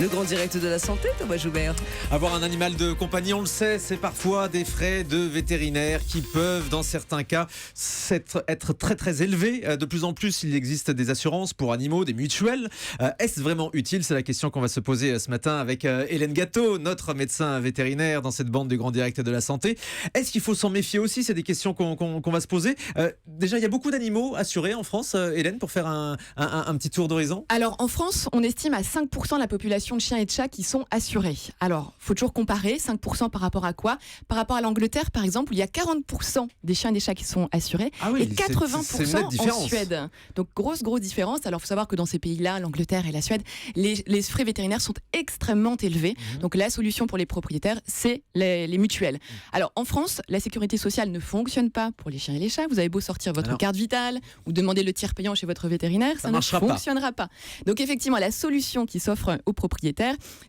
Le grand direct de la santé, Thomas Joubert. Avoir un animal de compagnie, on le sait, c'est parfois des frais de vétérinaire qui peuvent, dans certains cas, être très très élevés. De plus en plus, il existe des assurances pour animaux, des mutuelles. Est-ce vraiment utile? C'est la question qu'on va se poser ce matin avec Hélène Gâteau, notre médecin vétérinaire dans cette bande du grand direct de la santé. Est-ce qu'il faut s'en méfier aussi? C'est des questions qu'on va se poser. Déjà, il y a beaucoup d'animaux assurés en France, Hélène, pour faire un petit tour d'horizon. Alors, en France, on estime à 5% la population de chiens et de chats qui sont assurés. Alors, il faut toujours comparer, 5% par rapport à quoi? Par rapport à l'Angleterre, par exemple, où il y a 40% des chiens et des chats qui sont assurés, et 80% en Suède. Donc, grosse différence. Alors, il faut savoir que dans ces pays-là, l'Angleterre et la Suède, les frais vétérinaires sont extrêmement élevés. Donc, la solution pour les propriétaires, c'est les mutuelles. Alors, en France, la sécurité sociale ne fonctionne pas pour les chiens et les chats. Vous avez beau sortir votre carte vitale ou demander le tiers payant chez votre vétérinaire, ça ne fonctionnera pas. Donc, effectivement, la solution qui s'offre aux propriétaires,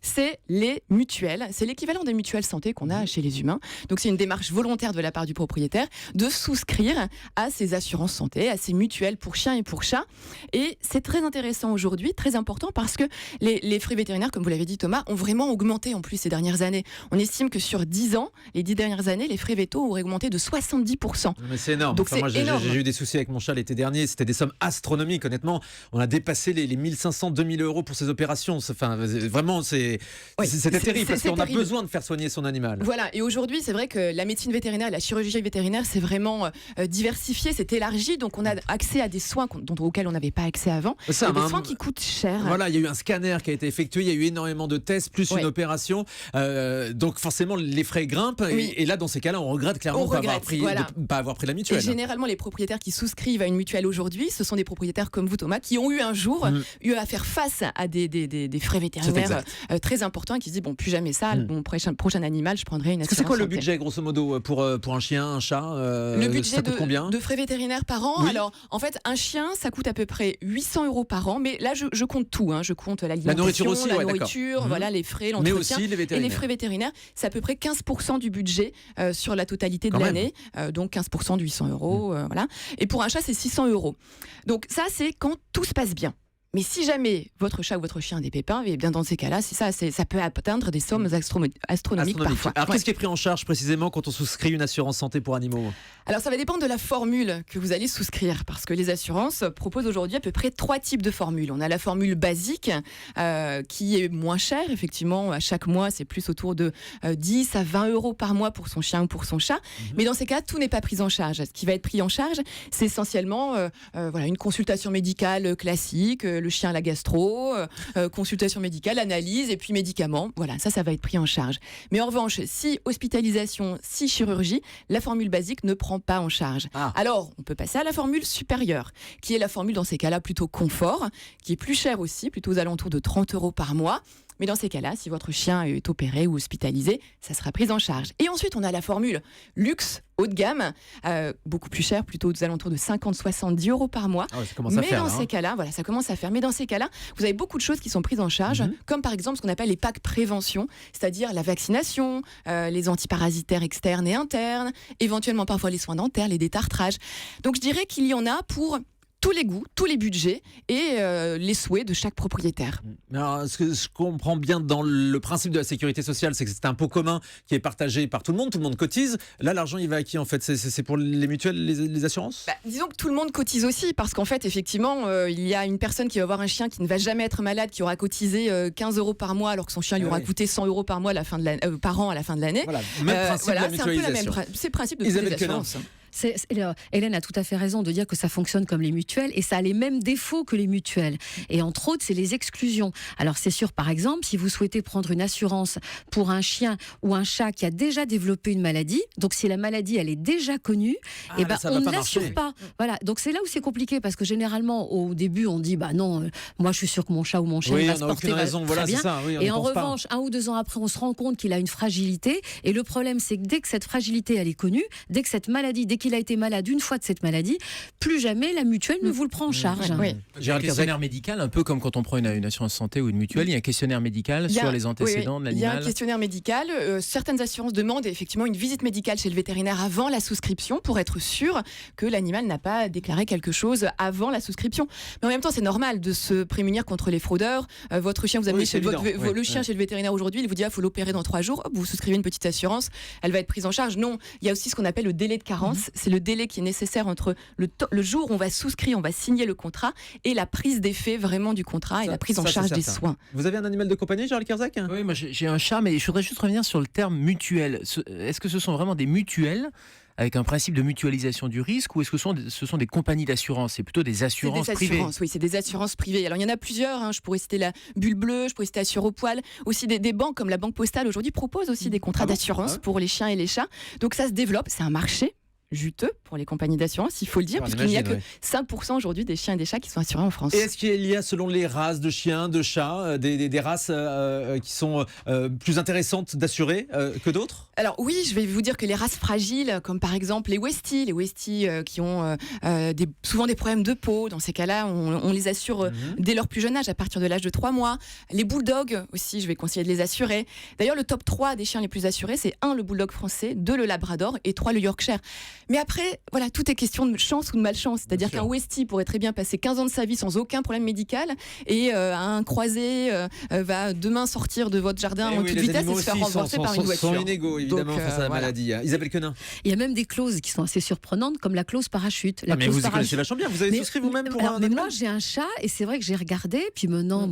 c'est les mutuelles. C'est l'équivalent des mutuelles santé qu'on a chez les humains. Donc, c'est une démarche volontaire de la part du propriétaire de souscrire à ces assurances santé, à ces mutuelles pour chiens et pour chats. Et c'est très intéressant aujourd'hui, très important, parce que les frais vétérinaires, comme vous l'avez dit Thomas, ont vraiment augmenté en plus ces dernières années. On estime que sur 10 ans, les 10 dernières années, les frais vétos auraient augmenté de 70%. Mais c'est énorme. Donc, moi, j'ai eu des soucis avec mon chat l'été dernier. C'était des sommes astronomiques, honnêtement. On a dépassé les 1500, 2000 euros pour ces opérations. Enfin, vraiment, c'était terrible parce qu'on a besoin de faire soigner son animal. Voilà. Et aujourd'hui, c'est vrai que la médecine vétérinaire, la chirurgie vétérinaire, c'est vraiment diversifié, c'est élargi. Donc, on a accès à des soins auxquels on n'avait pas accès avant. Des soins qui coûtent cher. Voilà, il y a eu un scanner qui a été effectué. Il y a eu énormément de tests, plus une opération. Donc, forcément, les frais grimpent. Et là, dans ces cas-là, on regrette clairement de ne pas avoir pris la mutuelle. Et généralement, les propriétaires qui souscrivent à une mutuelle aujourd'hui, ce sont des propriétaires comme vous, Thomas, qui ont eu un jour eu à faire face à des frais vétérinaires très importants et qui se disent, bon, plus jamais ça, mon prochain animal, je prendrai une assurance. C'est quoi le budget, grosso modo, pour un chien, un chat? Le budget ça coûte combien de frais vétérinaires par an? Alors, en fait, un chien, ça coûte à peu près 800 euros par an, mais là, je compte tout. Je compte l'alimentation, la nourriture, voilà, les frais, l'entretien. Mais aussi les vétérinaires. Et les frais vétérinaires, c'est à peu près 15% du budget sur la totalité de l'année. Donc, 15% de 800 euros. Voilà. Et pour un chat, c'est 600 euros. Donc, ça, c'est quand tout se passe bien. Mais si jamais votre chat ou votre chien a des pépins, et bien dans ces cas-là, ça peut atteindre des sommes astronomiques parfois. Alors, qu'est-ce qui est pris en charge précisément quand on souscrit une assurance santé pour animaux? Alors, ça va dépendre de la formule que vous allez souscrire, parce que les assurances proposent aujourd'hui à peu près 3 types de formules. On a la formule basique, qui est moins chère, effectivement. À chaque mois, c'est plus autour de 10 à 20 euros par mois pour son chien ou pour son chat. Mais dans ces cas, tout n'est pas pris en charge. Ce qui va être pris en charge, c'est essentiellement une consultation médicale classique, le chien à la gastro, consultation médicale, analyse et puis médicaments. Voilà, ça va être pris en charge. Mais en revanche, si hospitalisation, si chirurgie, la formule basique ne prend pas en charge. Alors, on peut passer à la formule supérieure, qui est la formule dans ces cas-là plutôt confort, qui est plus chère aussi, plutôt aux alentours de 30 euros par mois. Mais dans ces cas-là, si votre chien est opéré ou hospitalisé, ça sera pris en charge. Et ensuite, on a la formule luxe, haut de gamme, beaucoup plus cher, plutôt aux alentours de 50-70 euros par mois. Mais dans ces cas-là, voilà, ça commence à faire. Mais dans ces cas-là, vous avez beaucoup de choses qui sont prises en charge, comme par exemple ce qu'on appelle les packs prévention, c'est-à-dire la vaccination, les antiparasitaires externes et internes, éventuellement parfois les soins dentaires, les détartrages. Donc je dirais qu'il y en a pour tous les goûts, tous les budgets et les souhaits de chaque propriétaire. Alors, ce que je comprends bien dans le principe de la sécurité sociale, c'est que c'est un pot commun qui est partagé par tout le monde cotise. Là, l'argent, il va à qui en fait? C'est pour les mutuelles, les assurances? Disons que tout le monde cotise aussi, parce qu'en fait, effectivement, il y a une personne qui va avoir un chien qui ne va jamais être malade, qui aura cotisé 15 euros par mois, alors que son chien lui aura coûté 100 euros par mois par an à la fin de l'année. Voilà, même principe de la mutualisation. C'est le principe de toutes les assurances. Hélène a tout à fait raison de dire que ça fonctionne comme les mutuelles et ça a les mêmes défauts que les mutuelles. Et entre autres, c'est les exclusions. Alors c'est sûr, par exemple, si vous souhaitez prendre une assurance pour un chien ou un chat qui a déjà développé une maladie, donc si la maladie elle est déjà connue, on n'assure pas. Voilà, donc c'est là où c'est compliqué parce que généralement au début on dit non, moi je suis sûr que mon chat ou mon chien va se porter très bien. Et en revanche, 1 ou 2 ans après, on se rend compte qu'il a une fragilité. Et le problème, c'est que dès que cette fragilité elle est connue, dès que cette maladie, dès qu'il qu'il a été malade une fois de cette maladie, plus jamais la mutuelle ne vous le prend en charge. Oui. Il y a un questionnaire médical, un peu comme quand on prend une assurance santé ou une mutuelle, il y a un questionnaire médical sur les antécédents de l'animal. Il y a un questionnaire médical. Certaines assurances demandent effectivement une visite médicale chez le vétérinaire avant la souscription pour être sûr que l'animal n'a pas déclaré quelque chose avant la souscription. Mais en même temps, c'est normal de se prémunir contre les fraudeurs. Votre chien, vous amenez chez le chien chez le vétérinaire aujourd'hui, il vous dit il faut l'opérer dans 3 jours. Hop, vous souscrivez une petite assurance, elle va être prise en charge. Non, il y a aussi ce qu'on appelle le délai de carence. C'est le délai qui est nécessaire entre le jour où on va souscrire, on va signer le contrat et la prise d'effet vraiment du contrat et la prise en charge des soins. Vous avez un animal de compagnie, Gérald Kersak ? Oui, moi j'ai un chat, mais je voudrais juste revenir sur le terme mutuelle. Est-ce que ce sont vraiment des mutuelles avec un principe de mutualisation du risque, ou est-ce que ce sont des compagnies d'assurance? C'est plutôt des assurances privées. Oui, c'est des assurances privées. Alors il y en a plusieurs, je pourrais citer la Bulle Bleue, je pourrais citer Assure au Poil, aussi des banques comme la Banque Postale aujourd'hui proposent aussi des contrats d'assurance pour les chiens et les chats. Donc ça se développe, c'est un marché juteux pour les compagnies d'assurance, il faut le dire, puisqu'il n'y a que 5% aujourd'hui des chiens et des chats qui sont assurés en France. Et est-ce qu'il y a, selon les races de chiens, de chats, des races qui sont plus intéressantes d'assurer que d'autres ? Alors oui, je vais vous dire que les races fragiles, comme par exemple les Westie qui ont souvent des problèmes de peau, dans ces cas-là, on les assure dès leur plus jeune âge, à partir de l'âge de 3 mois. Les bulldogs aussi, je vais conseiller de les assurer. D'ailleurs, le top 3 des chiens les plus assurés, c'est 1, le bulldog français, 2, le labrador et 3, le yorkshire. Mais après, voilà, tout est question de chance ou de malchance. C'est-à-dire qu'un Westie pourrait très bien passer 15 ans de sa vie sans aucun problème médical et un croisé va demain sortir de votre jardin en toute vitesse et se faire renverser par une voiture. Ils sont inégaux, évidemment, face à la maladie. Isabelle Quenin. Il y a même des clauses qui sont assez surprenantres, comme la clause parachute. Mais vous y connaissez vachement bien. Vous avez souscrit vous-même pour un animal ? Moi, j'ai un chat et c'est vrai que j'ai regardé. Puis maintenant,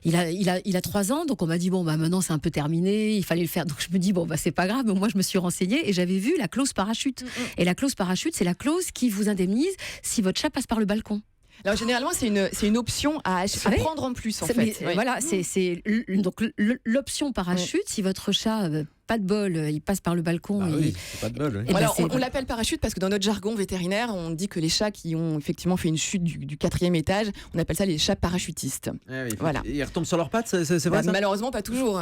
il a 3 ans, donc on m'a dit maintenant c'est un peu terminé, il fallait le faire. Donc je me dis c'est pas grave. Mais moi, je me suis renseignée et j'avais vu la clause parachute. Et la clause parachute, c'est la clause qui vous indemnise si votre chat passe par le balcon. Alors généralement c'est une option à prendre en plus en fait. Voilà, c'est donc l'option parachute si votre chat pas de bol, il passe par le balcon. C'est pas de bol. Oui. Alors, on l'appelle parachute parce que dans notre jargon vétérinaire, on dit que les chats qui ont effectivement fait une chute du 4e étage, on appelle ça les chats parachutistes. Voilà. Ils retombent sur leurs pattes, c'est vrai ça ? Malheureusement, pas toujours.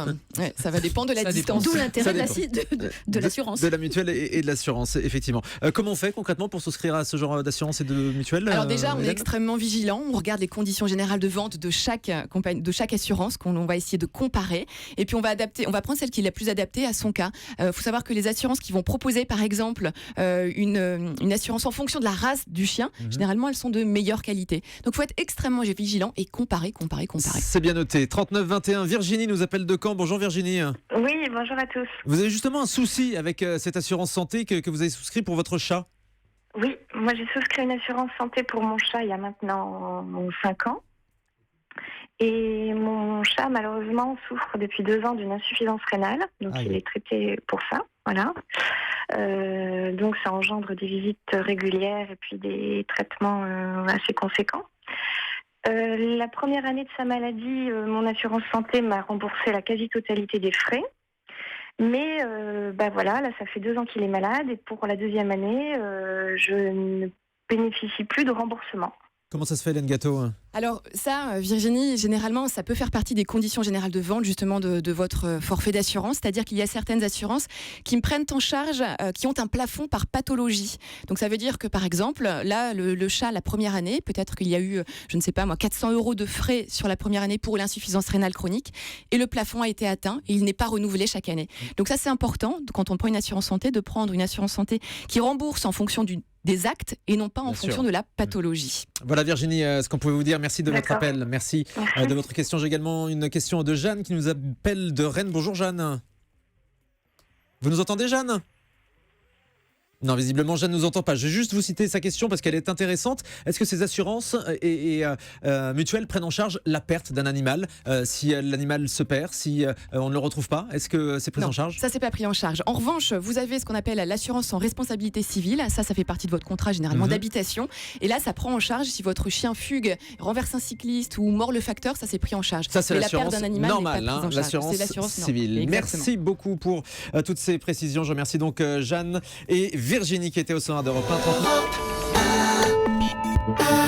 Ça va dépendre de la distance. D'où l'intérêt de l'assurance. De la mutuelle et de l'assurance, effectivement. Comment on fait concrètement pour souscrire à ce genre d'assurance et de mutuelle ? Alors déjà, on est extrêmement vigilant. On regarde les conditions générales de vente de chaque assurance qu'on va essayer de comparer. Et puis on va prendre celle qui est la plus adaptée à son cas. Faut savoir que les assurances qui vont proposer par exemple une assurance en fonction de la race du chien, généralement elles sont de meilleure qualité. Donc il faut être extrêmement vigilant et comparer. C'est bien noté. 3921, Virginie nous appelle de Caen. Bonjour Virginie. Oui, bonjour à tous. Vous avez justement un souci avec cette assurance santé que vous avez souscrit pour votre chat ? Oui, moi j'ai souscrit une assurance santé pour mon chat il y a maintenant 5 ans. Et mon chat, malheureusement, souffre depuis 2 ans d'une insuffisance rénale. Donc, il est traité pour ça. Voilà. Donc, ça engendre des visites régulières et puis des traitements assez conséquents. La première année de sa maladie, mon assurance santé m'a remboursé la quasi-totalité des frais. Mais là, ça fait 2 ans qu'il est malade. Et pour la 2e année, je ne bénéficie plus de remboursement. Comment ça se fait, Hélène Gâteau ? Alors ça, Virginie, généralement, ça peut faire partie des conditions générales de vente justement de votre forfait d'assurance. C'est-à-dire qu'il y a certaines assurances qui me prennent en charge, qui ont un plafond par pathologie. Donc ça veut dire que par exemple, là, le chat, la première année, peut-être qu'il y a eu, 400 € de frais sur la première année pour l'insuffisance rénale chronique. Et le plafond a été atteint et il n'est pas renouvelé chaque année. Donc ça, c'est important, quand on prend une assurance santé, de prendre une assurance santé qui rembourse en fonction des actes et non pas en fonction de la pathologie. Voilà Virginie, ce qu'on pouvait vous dire. Merci de votre appel. Merci de votre question. J'ai également une question de Jeanne qui nous appelle de Rennes. Bonjour Jeanne. Vous nous entendez Jeanne ? Non, visiblement, Jeanne ne nous entend pas. Je vais juste vous citer sa question parce qu'elle est intéressante. Est-ce que ces assurances et mutuelles prennent en charge la perte d'un animal si l'animal se perd, si on ne le retrouve pas ? Est-ce que c'est pris en charge ? Ça, c'est pas pris en charge. En revanche, vous avez ce qu'on appelle l'assurance en responsabilité civile. Ça fait partie de votre contrat généralement d'habitation. Et là, ça prend en charge si votre chien fugue, renverse un cycliste ou mord le facteur. Ça, c'est pris en charge. Ça, c'est mais l'assurance la perte d'un animal normale, n'est pas prise en charge. C'est l'assurance civile. Merci beaucoup pour toutes ces précisions. Je remercie donc Jeanne et Virginie qui était au standard d'Europe 1 39.